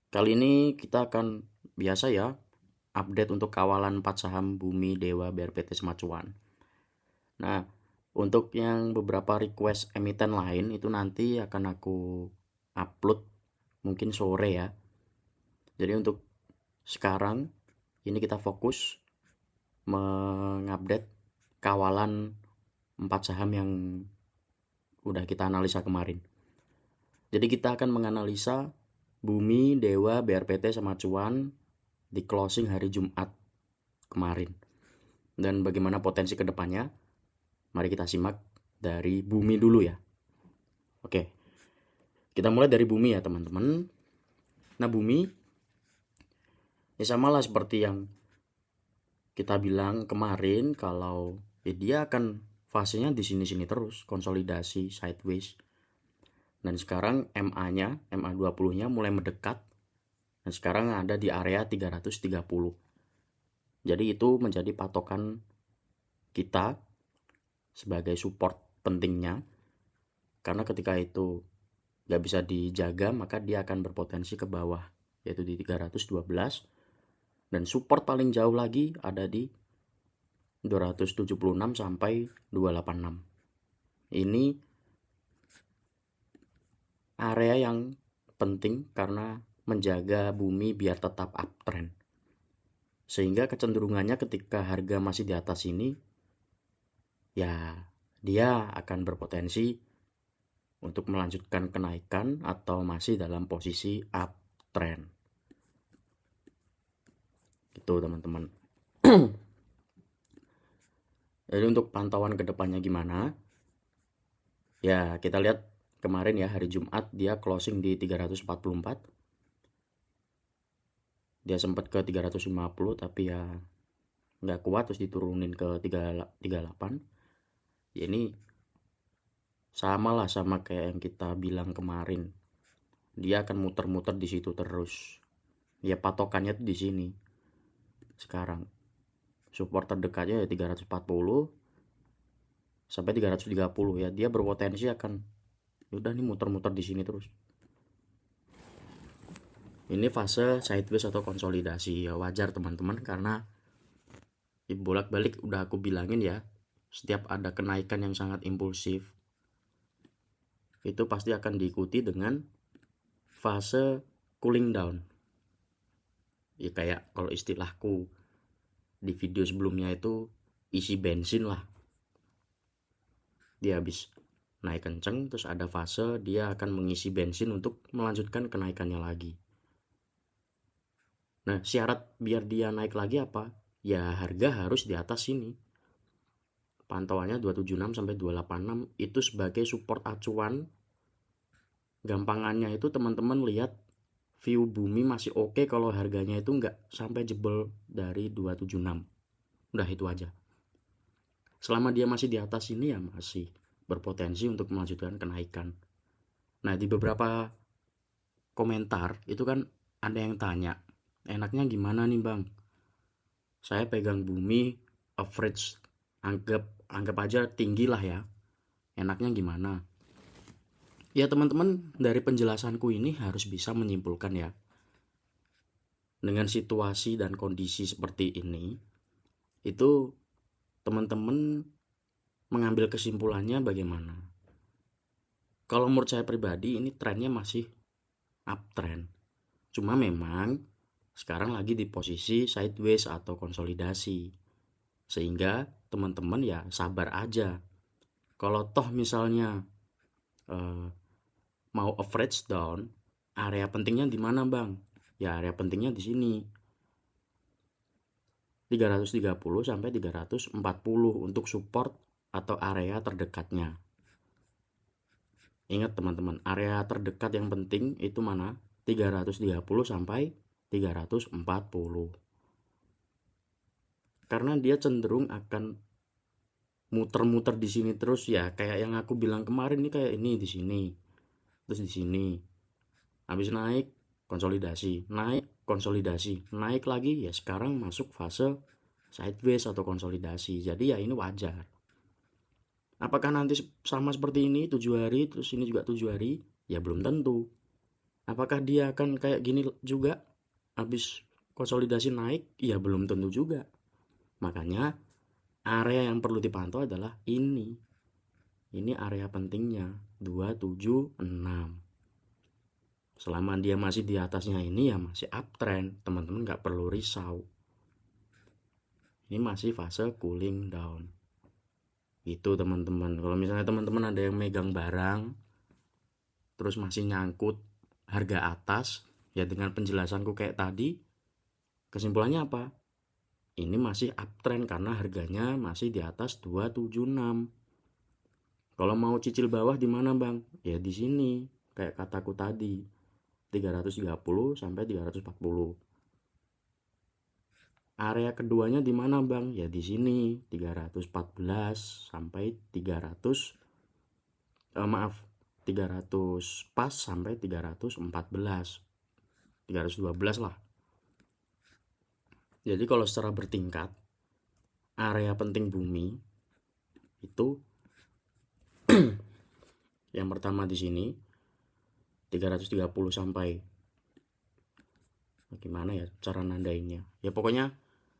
Kali ini kita akan biasa ya update untuk kawalan 4 saham Bumi Dewa BRPT Semacuan. Nah, untuk yang beberapa request emiten lain itu nanti akan aku upload mungkin sore ya. Jadi untuk sekarang ini kita fokus mengupdate kawalan 4 saham yang udah kita analisa kemarin. Jadi kita akan menganalisa Bumi Dewa BRPT Semacuan di closing hari Jumat kemarin. Dan bagaimana potensi kedepannya, mari kita simak dari Bumi dulu ya. Oke, kita mulai dari Bumi ya teman-teman. Nah Bumi, ya samalah seperti yang kita bilang kemarin, kalau ya dia akan fasenya di sini-sini terus, konsolidasi sideways. Dan sekarang MA-nya, MA20-nya mulai mendekat. Dan sekarang ada di area 330. Jadi itu menjadi patokan kita sebagai support pentingnya. Karena ketika itu nggak bisa dijaga, maka dia akan berpotensi ke bawah, yaitu di 312. Dan support paling jauh lagi ada di 276 sampai 286. Ini area yang penting karena menjaga Bumi biar tetap uptrend. Sehingga kecenderungannya ketika harga masih di atas ini, ya dia akan berpotensi untuk melanjutkan kenaikan atau masih dalam posisi uptrend. Itu teman-teman. Jadi untuk pantauan kedepannya gimana? Ya kita lihat kemarin ya hari Jumat dia closing di 344. Dia sempat ke 350 tapi ya nggak kuat, terus diturunin ke 338. Ya ini sama lah sama kayak yang kita bilang kemarin. Dia akan muter-muter di situ terus. Ya patokannya tuh di sini. Sekarang support terdekatnya ya 340 sampai 330 ya. Dia berpotensi akan udah nih muter-muter di sini terus. Ini fase sideways atau konsolidasi, ya wajar teman-teman, karena bolak-balik udah aku bilangin ya, setiap ada kenaikan yang sangat impulsif itu pasti akan diikuti dengan fase cooling down. Ya kayak kalau istilahku di video sebelumnya itu isi bensin lah. Dia habis naik kenceng, terus ada fase dia akan mengisi bensin untuk melanjutkan kenaikannya lagi. Nah, syarat biar dia naik lagi apa? Ya harga harus di atas sini. Pantauannya 276 sampai 286 itu sebagai support acuan. Gampangannya itu teman-teman lihat view Bumi masih oke kalau harganya itu nggak sampai jebol dari 276. Udah itu aja. Selama dia masih di atas ini ya masih berpotensi untuk melanjutkan kenaikan. Nah, di beberapa komentar itu kan ada yang tanya, enaknya gimana nih bang? Saya pegang Bumi average, anggap aja tinggi lah ya. Enaknya gimana? Ya teman-teman, dari penjelasanku ini harus bisa menyimpulkan ya. Dengan situasi dan kondisi seperti ini, itu teman-teman mengambil kesimpulannya bagaimana? Kalau menurut saya pribadi ini trennya masih uptrend. Cuma memang sekarang lagi di posisi sideways atau konsolidasi. Sehingga teman-teman ya sabar aja. Kalau toh misalnya mau average down, area pentingnya di mana bang? Ya area pentingnya di sini. 330 sampai 340 untuk support atau area terdekatnya. Ingat teman-teman, area terdekat yang penting itu mana? 330 sampai 340. Karena dia cenderung akan muter-muter di sini terus ya, kayak yang aku bilang kemarin nih, kayak ini di sini. Terus di sini. Habis naik konsolidasi, naik konsolidasi, naik lagi ya sekarang masuk fase sideways atau konsolidasi. Jadi ya ini wajar. Apakah nanti sama seperti ini 7 hari terus ini juga 7 hari? Ya belum tentu. Apakah dia akan kayak gini juga habis konsolidasi naik? Ya belum tentu juga. Makanya area yang perlu dipantau adalah ini. Ini area pentingnya 276. Selama dia masih di atasnya ini ya masih uptrend, teman-teman nggak perlu risau. Ini masih fase cooling down. Itu teman-teman. Kalau misalnya teman-teman ada yang megang barang terus masih nyangkut harga atas, ya dengan penjelasanku kayak tadi, kesimpulannya apa? Ini masih uptrend karena harganya masih di atas 276. Kalau mau cicil bawah di mana, Bang? Ya di sini, kayak kataku tadi, 330 sampai 340. Area keduanya di mana, Bang? Ya di sini, 314 sampai 300 maaf, 300 pas sampai 314. 312 lah. Jadi kalau secara bertingkat, area penting bumi itu yang pertama di sini 330 sampai gimana ya cara nandainnya. Ya pokoknya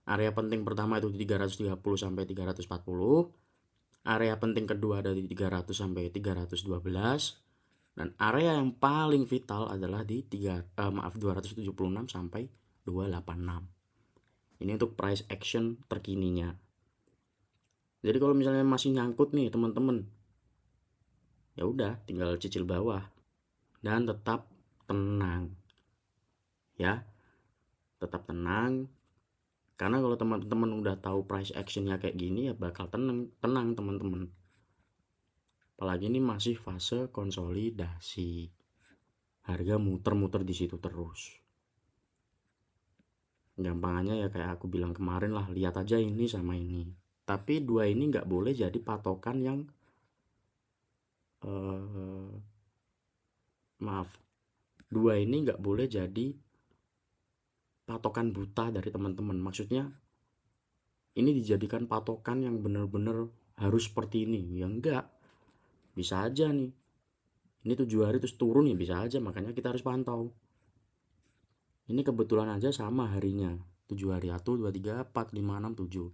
area penting pertama itu di 330 sampai 340. Area penting kedua ada di 300 sampai 312 dan area yang paling vital adalah di 276 sampai 286. Ini untuk price action terkininya. Jadi kalau misalnya masih nyangkut nih teman-teman, ya udah tinggal cicil bawah dan tetap tenang. Ya, tetap tenang. Karena kalau teman-teman udah tahu price actionnya kayak gini ya bakal tenang teman-teman. Apalagi ini masih fase konsolidasi. Harga muter-muter di situ terus. Gampangannya ya kayak aku bilang kemarin lah, lihat aja ini sama ini. Tapi dua ini nggak boleh jadi patokan yang maaf, dua ini nggak boleh jadi patokan buta dari teman-teman. Maksudnya ini dijadikan patokan yang benar-benar harus seperti ini. Ya enggak, bisa aja nih ini 7 hari terus turun ya bisa aja, makanya kita harus pantau. Ini kebetulan aja sama harinya 7 hari, 1, 2, 3, 4, 5, 6, 7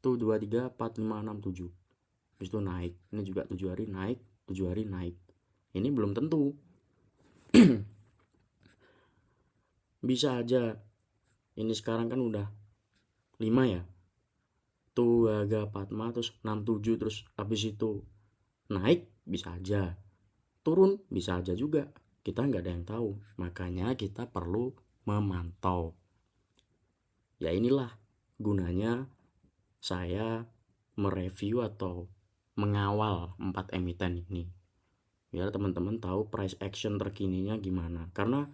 tuh 2, 3, 4, 5, 6, 7 habis itu naik. Ini juga 7 hari naik, 7 hari naik. Ini belum tentu. Bisa aja ini sekarang kan udah 5 ya, tuh agak 4, 5, terus 6, 7 terus habis itu naik bisa aja, turun bisa aja juga, kita nggak ada yang tahu. Makanya kita perlu memantau. Ya inilah gunanya saya mereview atau mengawal 4 emiten ini, biar teman-teman tahu price action terkininya gimana. Karena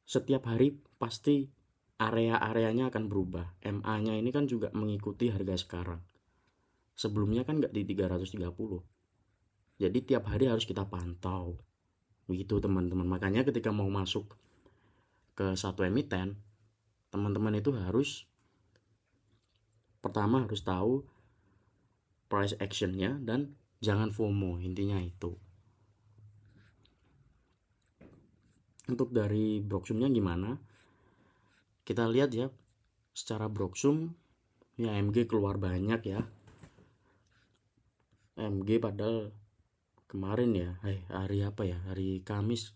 setiap hari pasti area-areanya akan berubah. MA-nya ini kan juga mengikuti harga sekarang. Sebelumnya kan nggak di 330. Jadi tiap hari harus kita pantau. Begitu teman-teman. Makanya ketika mau masuk ke satu emiten, teman-teman itu harus pertama harus tahu price actionnya dan jangan FOMO, intinya itu. Untuk dari Broksumnya gimana? Kita lihat ya, secara Broksum ya MG keluar banyak ya. MG padahal kemarin ya, hari apa ya, hari Kamis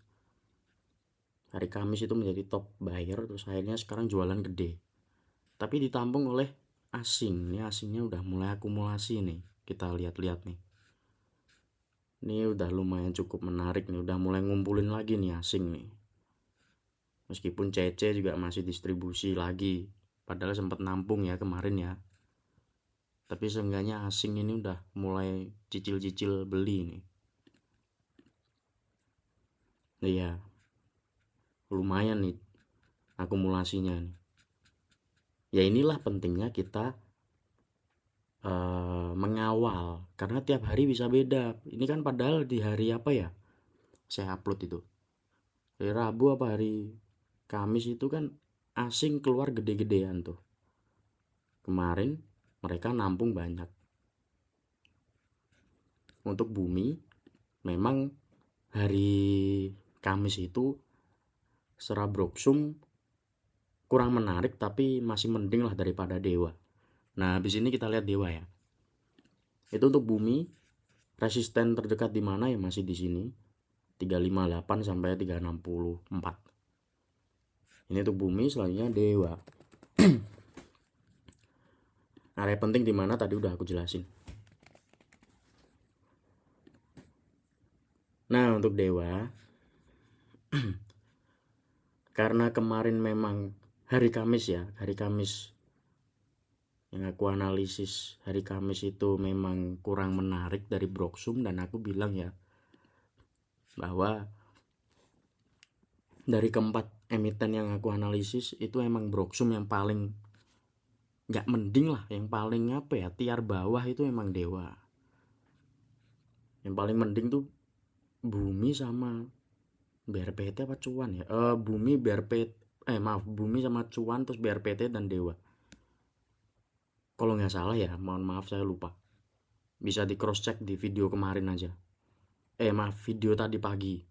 itu menjadi top buyer, terus akhirnya sekarang jualan gede, tapi ditampung oleh asing. Ini asingnya udah mulai akumulasi nih, kita lihat-lihat nih. Ini udah lumayan cukup menarik nih, udah mulai ngumpulin lagi nih asing nih. Meskipun CC juga masih distribusi lagi, padahal sempat nampung ya kemarin ya. Tapi seenggaknya asing ini udah mulai cicil-cicil beli nih. Iya, lumayan nih akumulasinya nih. Ya inilah pentingnya kita mengawal, karena tiap hari bisa beda. Ini kan padahal di hari apa ya saya upload itu, hari Rabu apa hari Kamis itu kan asing keluar gede-gedean tuh. Kemarin mereka nampung banyak. Untuk bumi memang hari Kamis itu secara broksum kurang menarik tapi masih mending lah daripada dewa. Nah, habis ini kita lihat dewa ya. Itu untuk bumi, resisten terdekat di mana ya masih di sini. 358 sampai 364. Ini untuk bumi, selanjutnya dewa. Area penting di mana tadi udah aku jelasin. Nah, untuk dewa karena kemarin memang hari Kamis ya, hari Kamis yang aku analisis hari Kamis itu memang kurang menarik dari broksum, dan aku bilang ya bahwa dari keempat emiten yang aku analisis itu emang broksum yang paling nggak mending lah, yang paling apa ya, tiar bawah itu emang dewa. Yang paling mending tuh bumi sama BRPT apa cuan ya, bumi BRPT bumi sama cuan, terus BRPT dan dewa kalau nggak salah ya, mohon maaf saya lupa, bisa di cross check di video kemarin aja, video tadi pagi,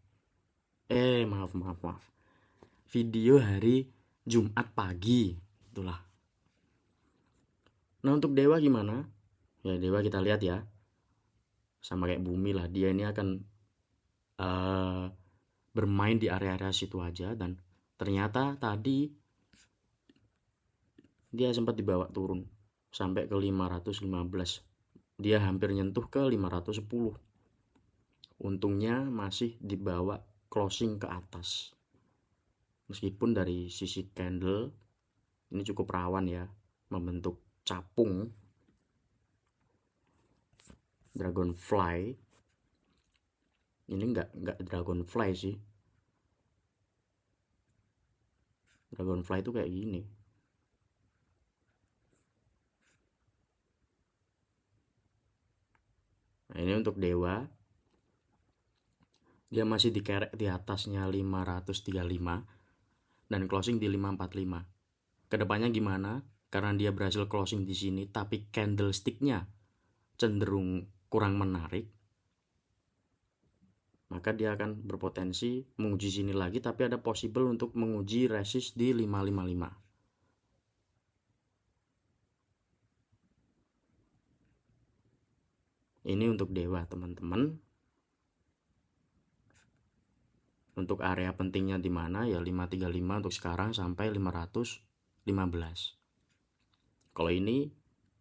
maaf video hari Jumat pagi itulah. Nah, untuk dewa gimana ya, dewa kita lihat ya sama kayak bumi lah, dia ini akan bermain di area-area situ aja, dan ternyata tadi dia sempat dibawa turun sampai ke 515, dia hampir nyentuh ke 510. Untungnya masih dibawa closing ke atas, meskipun dari sisi candle ini cukup rawan ya membentuk capung dragonfly. Ini enggak dragonfly sih, dragonfly itu kayak gini. Nah, ini untuk dewa, dia masih dikerek di atasnya 535 dan closing di 545. Kedepannya gimana? Karena dia berhasil closing di sini tapi candlesticknya cenderung kurang menarik, maka dia akan berpotensi menguji sini lagi, tapi ada possible untuk menguji resist di 555. Ini untuk dewa teman-teman. Untuk area pentingnya di mana ya 535 untuk sekarang sampai 515. Kalau ini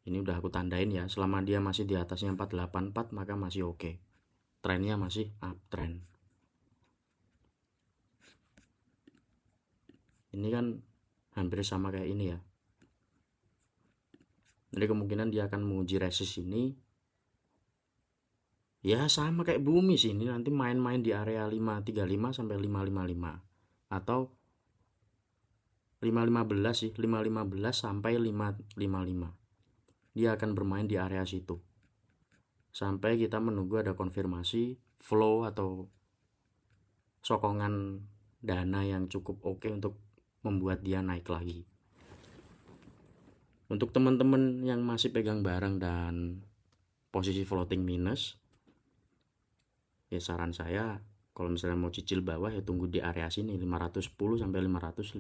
udah aku tandain ya, selama dia masih di atasnya 484 maka masih oke. Trennya masih uptrend. Ini kan hampir sama kayak ini ya. Jadi kemungkinan dia akan menguji resist ini ya sama kayak bumi sih, ini nanti main-main di area 535 sampai 555 atau 515 sih, 515 sampai 555. Dia akan bermain di area situ sampai kita menunggu ada konfirmasi flow atau sokongan dana yang cukup oke untuk membuat dia naik lagi. Untuk teman-teman yang masih pegang barang dan posisi floating minus, ya saran saya kalau misalnya mau cicil bawah ya tunggu di area sini 510 sampai 515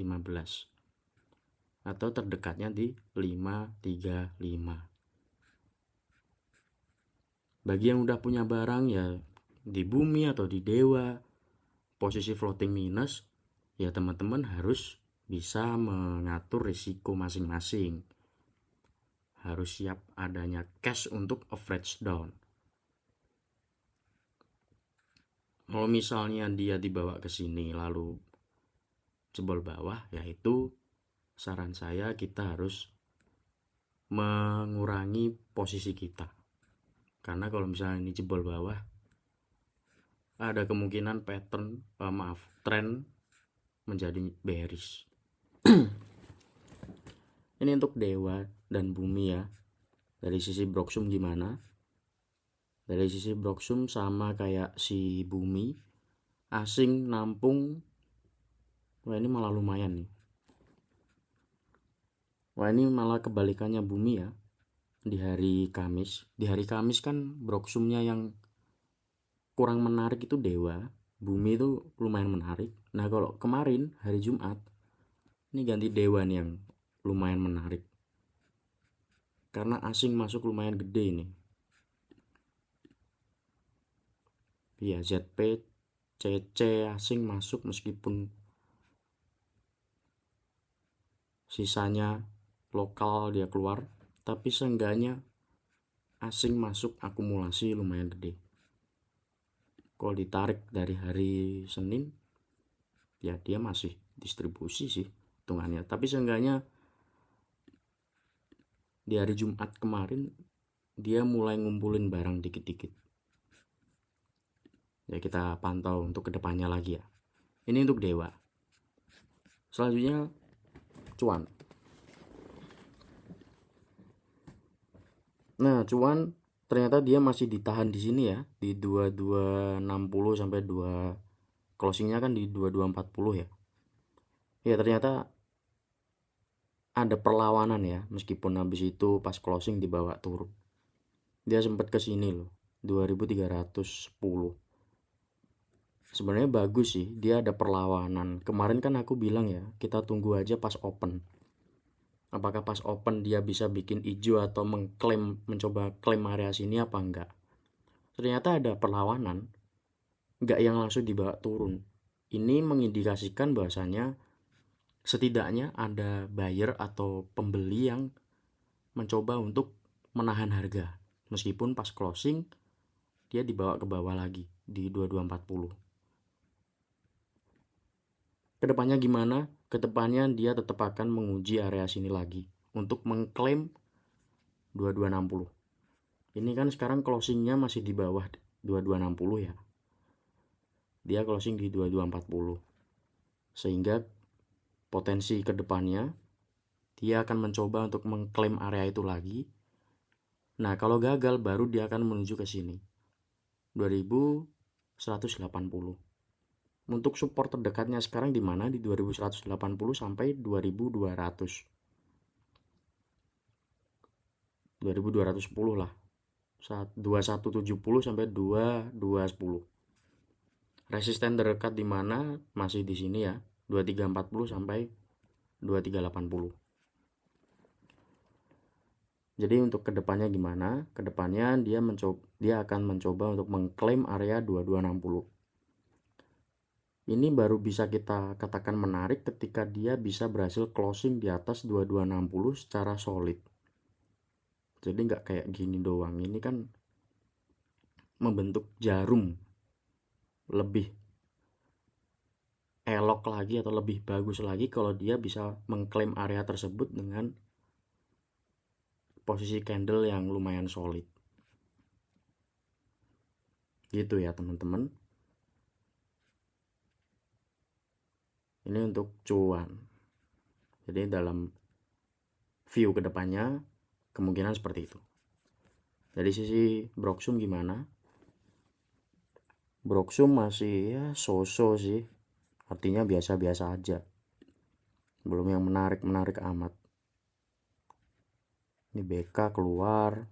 atau terdekatnya di 535. Bagi yang udah punya barang ya di bumi atau di dewa posisi floating minus, ya teman-teman harus bisa mengatur risiko masing-masing, harus siap adanya cash untuk average down. Kalau misalnya dia dibawa ke sini lalu jebol bawah, yaitu saran saya kita harus mengurangi posisi kita, karena kalau misalnya ini jebol bawah ada kemungkinan tren menjadi bearish. Ini untuk dewa dan bumi ya. Dari sisi broksum gimana? Dari sisi broksum sama kayak si bumi, asing nampung. Wah, ini malah lumayan nih. Wah, ini malah kebalikannya bumi ya. Di hari Kamis kan broksumnya yang kurang menarik itu dewa. Bumi itu lumayan menarik. Nah kalau kemarin hari Jumat ini ganti dewa nih yang lumayan menarik, karena asing masuk lumayan gede ini. Iya, ZP CC asing masuk, meskipun sisanya lokal dia keluar, tapi seenggaknya asing masuk akumulasi lumayan gede. Kalau ditarik dari hari Senin ya dia masih distribusi sih hitungannya, tapi seenggaknya di hari Jumat kemarin dia mulai ngumpulin barang dikit-dikit. Ya kita pantau untuk kedepannya lagi ya. Ini untuk dewa. Selanjutnya cuan. Nah cuan ternyata dia masih ditahan di sini ya, di 2260 sampai 2 closingnya kan di 2240 ya. Ya ternyata ada perlawanan ya, meskipun habis itu pas closing dibawa turun. Dia sempat ke sini loh, 2310. Sebenarnya bagus sih, dia ada perlawanan. Kemarin kan aku bilang ya, kita tunggu aja pas open. Apakah pas open dia bisa bikin hijau atau mencoba klaim area sini apa enggak. Ternyata ada perlawanan, enggak yang langsung dibawa turun. Ini mengindikasikan bahwasanya setidaknya ada buyer atau pembeli yang mencoba untuk menahan harga, meskipun pas closing dia dibawa ke bawah lagi di 2240. Kedepannya gimana? Kedepannya dia tetap akan menguji area sini lagi untuk mengklaim 2260. Ini kan sekarang closingnya masih di bawah 2260 ya. Dia closing di 2240. Sehingga potensi kedepannya dia akan mencoba untuk mengklaim area itu lagi. Nah kalau gagal baru dia akan menuju ke sini 2180. Untuk support terdekatnya sekarang di mana? Di 2180 sampai 2200. 2210 lah. 2170 sampai 2210. Resisten terdekat di mana? Masih di sini ya. 2340 sampai 2380. Jadi untuk kedepannya gimana? Kedepannya dia akan mencoba untuk mengklaim area 2260. Ini baru bisa kita katakan menarik ketika dia bisa berhasil closing di atas 2260 secara solid. Jadi nggak kayak gini doang. Ini kan membentuk jarum. Lebih elok lagi atau lebih bagus lagi kalau dia bisa mengklaim area tersebut dengan posisi candle yang lumayan solid. Gitu ya teman-teman. Ini untuk cuan. Jadi dalam view kedepannya kemungkinan seperti itu. Dari sisi Broksum gimana? Broksum masih ya so-so sih. Artinya biasa-biasa aja. Belum yang menarik-menarik amat. Ini BK keluar.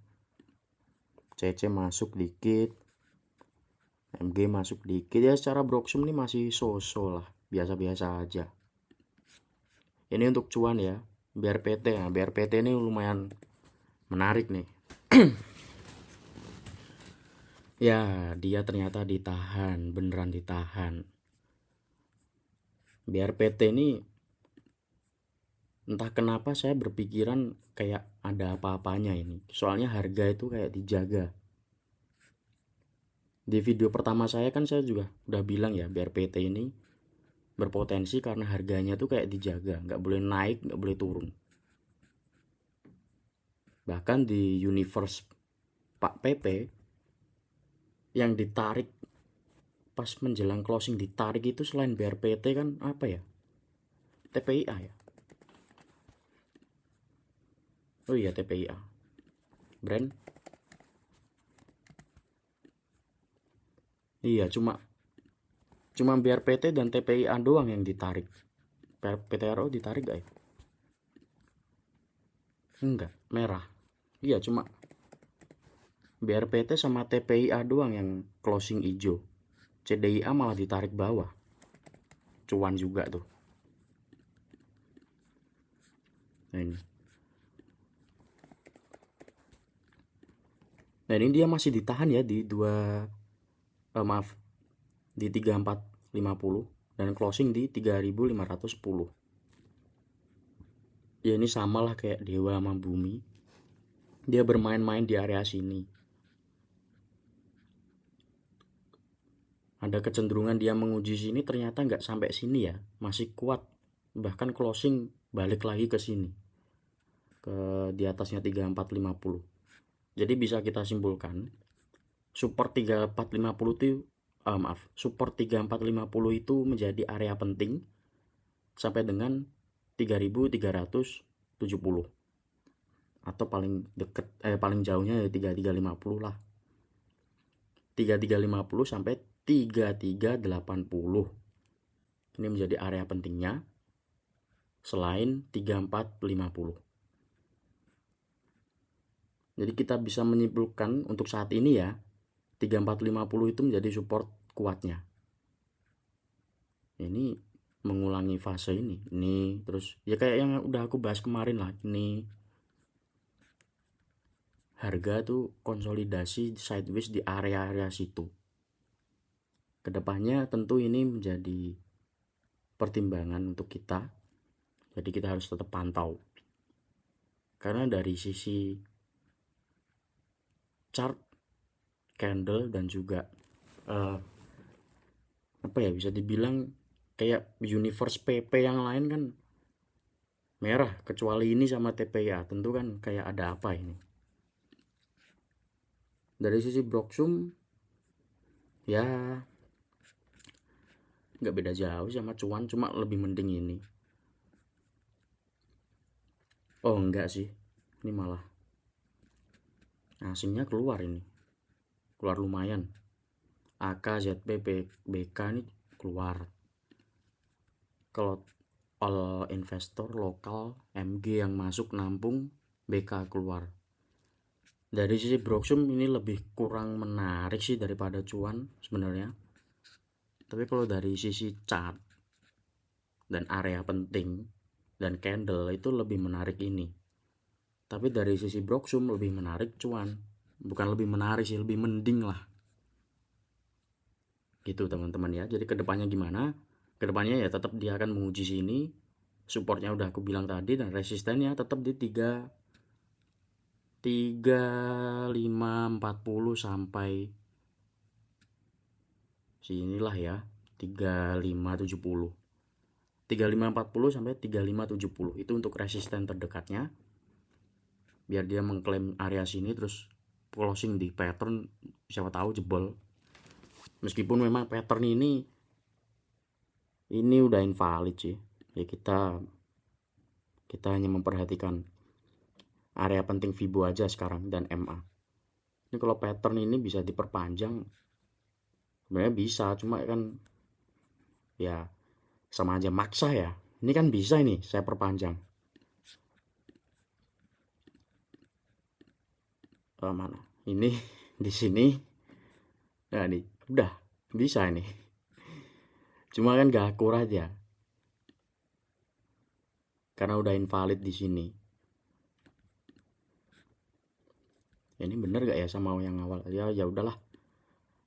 CC masuk dikit. MG masuk dikit. Ya secara Broksum ini masih so-so lah. Biasa-biasa aja. Ini untuk cuan ya. BRPT. Nah, BRPT ini lumayan menarik nih. Ya, dia ternyata ditahan, beneran ditahan. BRPT ini entah kenapa saya berpikiran kayak ada apa-apanya ini. Soalnya harga itu kayak dijaga. Di video pertama saya kan saya juga udah bilang ya, BRPT ini berpotensi karena harganya tuh kayak dijaga, nggak boleh naik, nggak boleh turun. Bahkan di universe Pak PP yang ditarik pas menjelang closing, ditarik itu selain BRPT kan apa ya, TPIA ya. Oh iya, TPIA brand. Iya, cuma BRPT dan TPIA doang yang ditarik. PTRO ditarik gak ya? Enggak, merah. Iya, cuma BRPT sama TPIA doang yang closing hijau. CDIA malah ditarik bawah, cuan juga tuh. Nah ini, nah ini dia masih ditahan ya di di 3450 dan closing di 3510. Ya ini samalah kayak Dewa sama Bumi, dia bermain-main di area sini. Ada kecenderungan dia menguji sini, ternyata nggak sampai sini ya, masih kuat, bahkan closing balik lagi ke sini, ke di atasnya 3450. Jadi bisa kita simpulkan support 3450 itu support 3450 itu menjadi area penting sampai dengan 3370, atau paling deket paling jauhnya ya 3350 lah. 3350 sampai 3380 ini menjadi area pentingnya selain 3450. Jadi kita bisa menyimpulkan untuk saat ini ya, 3450 itu menjadi support kuatnya. Ini mengulangi fase ini terus ya kayak yang udah aku bahas kemarin lah. Ini harga tuh konsolidasi sideways di area-area situ. Kedepannya tentu ini menjadi pertimbangan untuk kita, jadi kita harus tetap pantau. Karena dari sisi chart, candle, dan juga apa ya, bisa dibilang kayak universe PP yang lain kan merah, kecuali ini sama TPA, tentu kan kayak ada apa ini. Dari sisi Broksum ya nggak beda jauh sama cuan, cuma lebih mending ini. Oh enggak sih, ini malah asingnya keluar, ini keluar lumayan. AK, ZP, BK ini keluar. Kalau all investor lokal MG yang masuk nampung, BK keluar. Dari sisi Broksum ini lebih kurang menarik sih daripada cuan sebenarnya. Tapi kalau dari sisi chart dan area penting dan candle itu lebih menarik ini. Tapi dari sisi Broksum lebih menarik cuan. Bukan lebih menarik sih, lebih mending lah. Gitu teman-teman ya. Jadi kedepannya gimana? Kedepannya ya tetap dia akan menguji sini. Supportnya udah aku bilang tadi, dan resistennya tetap di 3540 sampai sinilah ya, 3570. 3540 sampai 3570 itu untuk resisten terdekatnya. Biar dia mengklaim area sini terus closing di pattern, siapa tahu jebol. Meskipun memang pattern ini udah invalid sih. Ya kita hanya memperhatikan area penting Fibo aja sekarang dan MA. Ini kalau pattern ini bisa diperpanjang, sebenarnya bisa, cuma kan ya sama aja maksa ya. Ini kan bisa, ini saya perpanjang. Mana? Ini di sini. Nah, ini udah bisa ini. Cuma kan gak akurat ya. Karena udah invalid di sini. Ya, ini bener gak ya sama yang awal? Ya udahlah.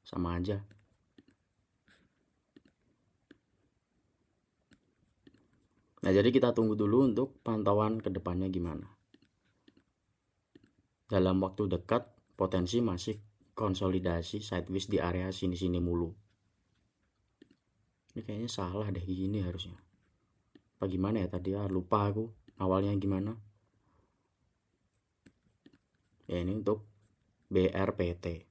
Sama aja. Nah, jadi kita tunggu dulu untuk pantauan kedepannya gimana. Dalam waktu dekat potensi masih konsolidasi sideways di area sini-sini mulu. Ini kayaknya salah deh, gini harusnya. Apa gimana ya tadi ya, lupa aku awalnya gimana. Ya ini untuk BRPT.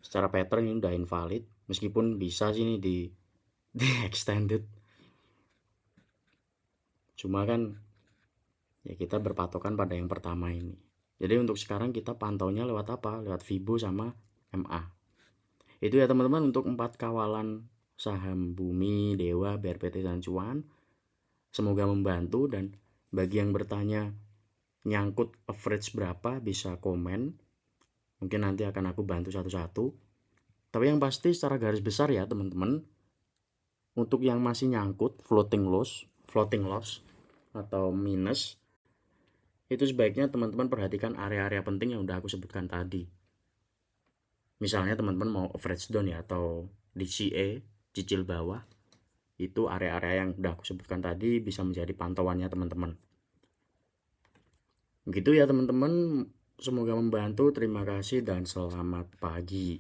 Secara pattern ini udah invalid, meskipun bisa sih ini di extended. Cuma kan ya kita berpatokan pada yang pertama ini. Jadi untuk sekarang kita pantaunya lewat apa? Lewat Fibo sama MA. Itu ya teman-teman untuk 4 kawalan saham Bumi, Dewa, BRPT, dan Cuan. Semoga membantu, dan bagi yang bertanya nyangkut average berapa bisa komen. Mungkin nanti akan aku bantu satu-satu. Tapi yang pasti secara garis besar ya teman-teman, untuk yang masih nyangkut floating loss atau minus, itu sebaiknya teman-teman perhatikan area-area penting yang udah aku sebutkan tadi. Misalnya teman-teman mau average down ya, atau DCA, cicil bawah, itu area-area yang udah aku sebutkan tadi bisa menjadi pantauannya teman-teman. Begitu ya teman-teman, semoga membantu. Terima kasih dan selamat pagi.